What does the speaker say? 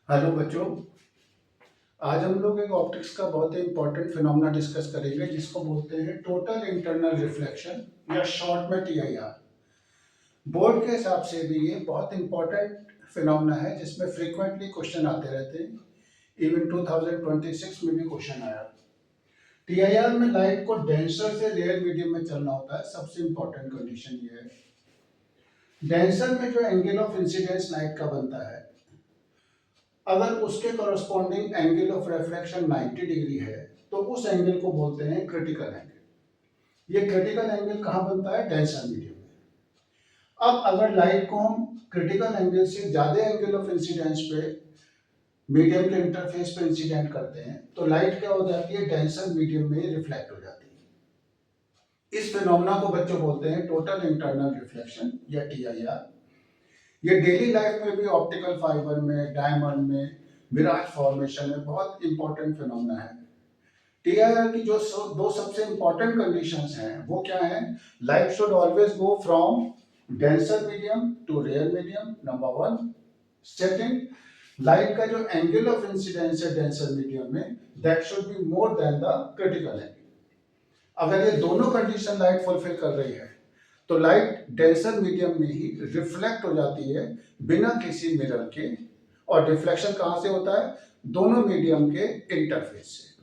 Hello बच्चों। आज हम लोग एक ऑप्टिक्स का बहुत ही इंपॉर्टेंट फिनोमेना डिस्कस करेंगे जिसको बोलते हैं टोटल इंटरनल रिफ्लेक्शन या शॉर्ट में टीआईआर। बोर्ड के हिसाब से भी ये बहुत इंपॉर्टेंट फिनोमेना है जिसमें फ्रीक्वेंटली क्वेश्चन आते रहते हैं। इवन 2026 में भी क्वेश्चन आया। टीआईआर में लाइट को डेंसर से रेयर मीडियम में चलना होता है। सबसे इंपॉर्टेंट कंडीशन ये है। डेंसर में जो एंगल ऑफ इंसिडेंस लाइट का बनता है, अगर उसके corresponding angle of refraction 90 degree है तो उस एंगल को बोलते हैं क्रिटिकल एंगल। ये क्रिटिकल एंगल कहाँ बनता है? डेंसर मीडियम में। अब अगर लाइट को हम क्रिटिकल एंगल से ज्यादा एंगल ऑफ इंसिडेंस पे मीडियम के इंटरफेस पे इंसिडेंट करते हैं तो लाइट क्या हो जाती है? डेंसर मीडियम में रिफ्लेक्ट हो जाती है। इस फिनोमेना को बच्चों बोलते हैं टोटल इंटरनल रिफ्लेक्शन या टीआईआर। ये डेली लाइफ में भी ऑप्टिकल फाइबर में, डायमंड में, मिराज फॉर्मेशन में बहुत इंपॉर्टेंट फिनोमेना है। टीआईआर की जो दो सबसे इंपॉर्टेंट कंडीशंस हैं वो क्या हैं? Light should always go from denser medium to rarer medium, number one. Second, light का जो एंगल ऑफ इंसिडेंस है डेंसर मीडियम में, that should be more than the critical angle. अगर ये दोनों कंडीशन लाइट फुलफिल कर रही है तो लाइट डेंसर मीडियम में ही रिफ्लेक्ट हो जाती है बिना किसी मिरर के। और रिफ्लेक्शन कहां से होता है? दोनों मीडियम के इंटरफेस से।